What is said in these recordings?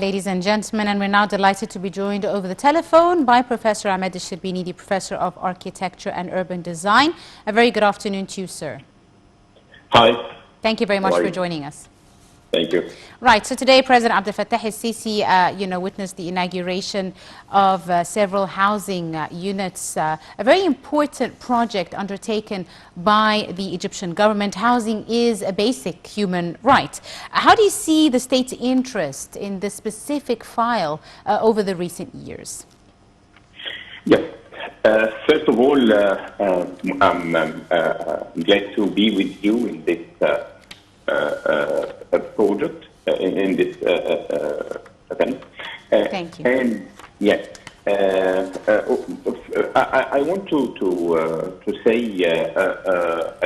ladies and gentlemen, and we're now delighted to be joined over the telephone by Professor Emad Sherbiny, the Professor of Architecture and Urban Design. A very good afternoon to you, sir. Hi. Thank you very much for joining us. Thank you. Right, so today President Abdel Fattah el-Sisi, witnessed the inauguration of several housing units, a very important project undertaken by the Egyptian government. Housing is a basic human right. How do you see the state's interest in this specific file over the recent years? Yes. First of all, I'm glad to be with you in this project, in this event. Thank you. And yes, I want to say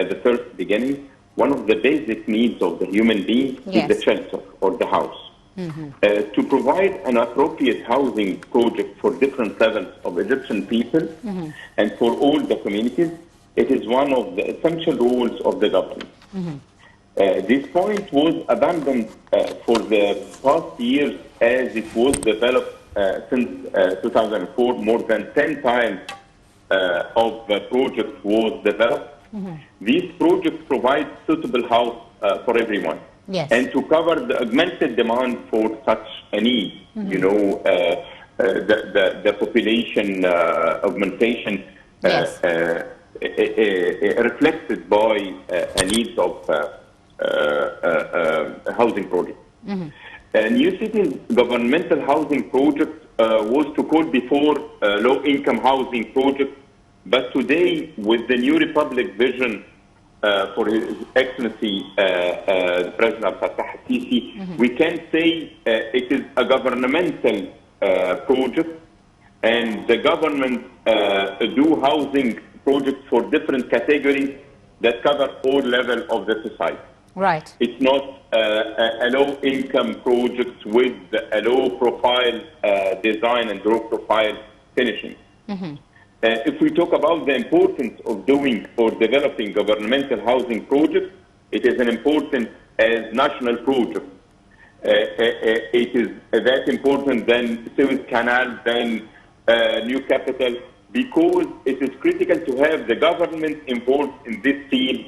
at the first beginning, one of the basic needs of the human being is the shelter or the house. To provide an appropriate housing project for different levels of Egyptian people and for all the communities, it is one of the essential roles of the government. This point was abandoned for the past years as it was developed since 2004. More than 10 times of the project was developed. These projects provide suitable house for everyone. Yes. And to cover the augmented demand for such a need, the population augmentation reflected by a need of housing project. New City's governmental housing project was to call before low-income housing project, but today with the new Republic vision for His Excellency the President Abdel Fattah el-Sisi, we can say it is a governmental project, and the government do housing projects for different categories that cover all levels of the society. Right. It's not a low-income project with a low-profile design and low-profile finishing. If we talk about the importance of doing or developing governmental housing projects, it is an important as national project. It is that important than Suez Canal, than new capital, because it is critical to have the government involved in this field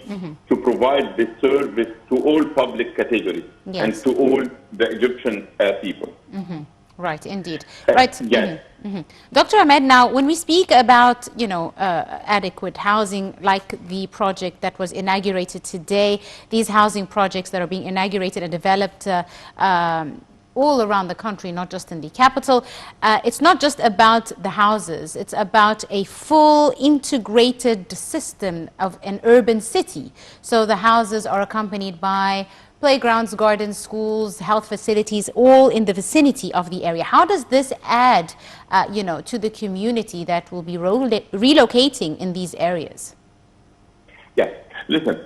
to provide this service to all public categories and to all the Egyptian people. Right, indeed. Right. Yes. Dr. Emad, now when we speak about, adequate housing, like the project that was inaugurated today, these housing projects that are being inaugurated and developed all around the country, not just in the capital. It's not just about the houses, it's about a full integrated system of an urban city. So the houses are accompanied by playgrounds, gardens, schools, health facilities, all in the vicinity of the area. How does this add, to the community that will be relocating in these areas? Yeah, listen,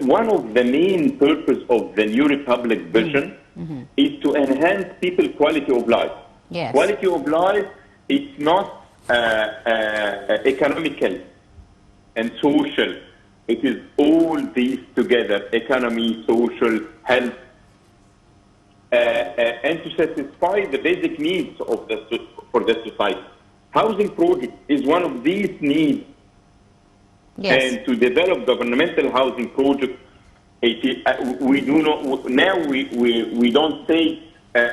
one of the main purpose of the New Republic vision is to enhance people's quality of life. Yes. Quality of life, it's not economical and social. It is all these together, economy, social, health, and to satisfy the basic needs of for the society. Housing project is one of these needs. Yes. And to develop governmental housing projects, we do not, now we don't say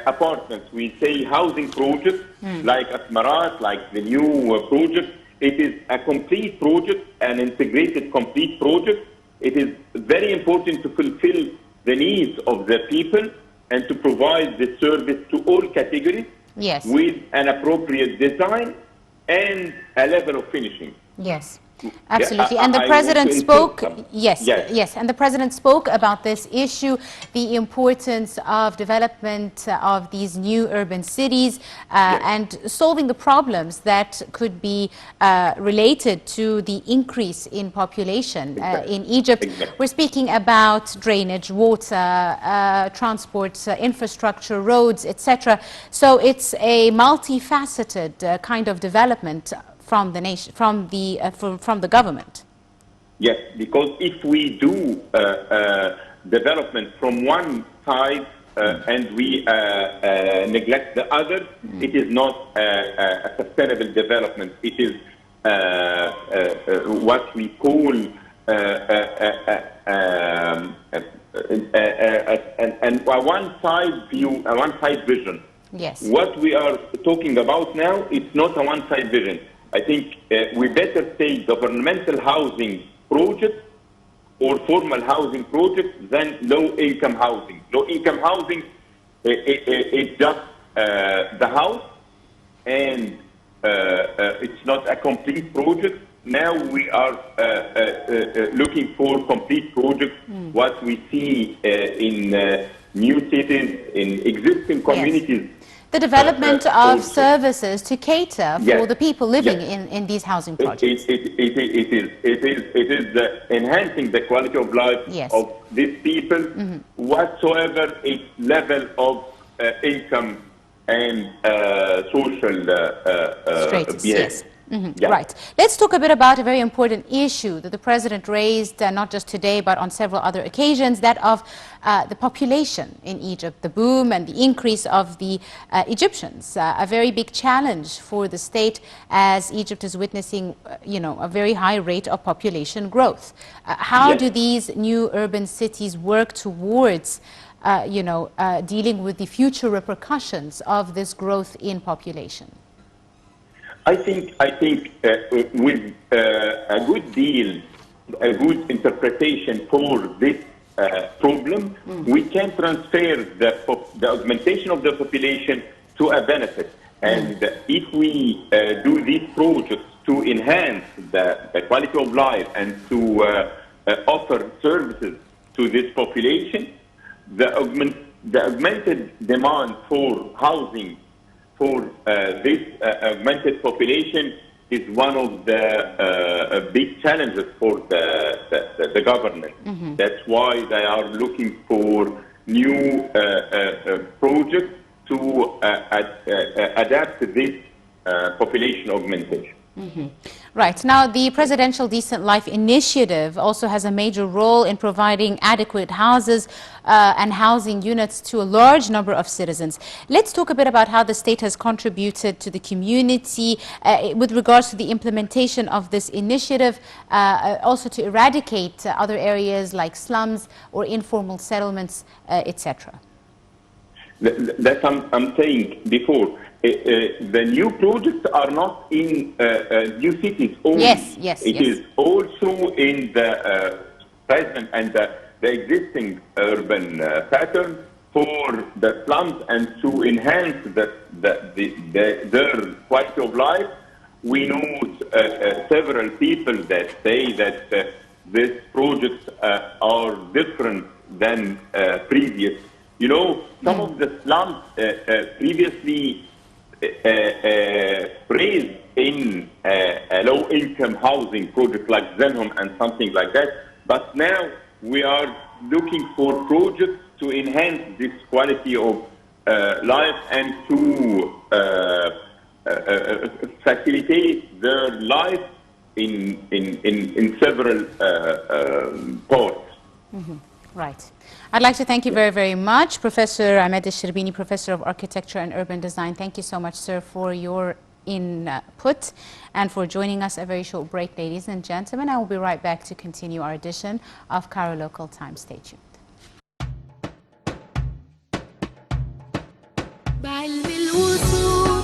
apartments, we say housing projects like Asmarat, like the new project. It is a complete project, an integrated complete project. It is very important to fulfill the needs of the people and to provide the service to all categories with an appropriate design and a level of finishing. Yes. Absolutely. And the president spoke, and the president spoke about this issue, the importance of development of these new urban cities and solving the problems that could be related to the increase in population in Egypt. We're speaking about drainage, water, transport, infrastructure, roads, etc. So it's a multifaceted kind of development from the nation, from the government. Yes, because if we do development from one side, and we neglect the others, it is not a sustainable development. It is what we call a one-side view, a one-side vision. Yes. What we are talking about now, it's not a one-side vision. I think we better say governmental housing projects or formal housing projects than low-income housing. Low-income housing, it's just the house, and it's not a complete project. Now we are looking for complete projects. What we see in new cities, in existing communities. Yes. The development of services to cater for the people living in these housing projects. It is enhancing the quality of life of these people, whatsoever its level of income and social status. behavior. Yes. Right. Let's talk a bit about a very important issue that the President raised, not just today, but on several other occasions, that of the population in Egypt, the boom and the increase of the Egyptians, a very big challenge for the state as Egypt is witnessing, a very high rate of population growth. How do these new urban cities work towards dealing with the future repercussions of this growth in population? I think with a good deal, a good interpretation for this problem, we can transfer the augmentation of the population to a benefit. And if we do these projects to enhance the quality of life and to offer services to this population, the augmented demand for housing for this augmented population is one of the big challenges for the government. That's why they are looking for new projects to adapt to this population augmentation. Right. Now, the Presidential Decent Life Initiative also has a major role in providing adequate houses and housing units to a large number of citizens. Let's talk a bit about how the state has contributed to the community with regards to the implementation of this initiative, also to eradicate other areas like slums or informal settlements, etc. That I'm saying before. The new projects are not in new cities only. It is also in the present and the existing urban pattern for the slums, and to enhance their quality of life. We know several people that say that these projects are different than previous. Some of the slums previously raised in a low-income housing project like Zenhom and something like that. But now we are looking for projects to enhance this quality of life and to facilitate their life in several parts. Right. I'd like to thank you very, very much, Professor Emad Sherbiny, Professor of Architecture and Urban Design. Thank you so much, sir, for your input and for joining us. A very short break, ladies and gentlemen. I will be right back to continue our edition of Cairo Local Time. Stay tuned.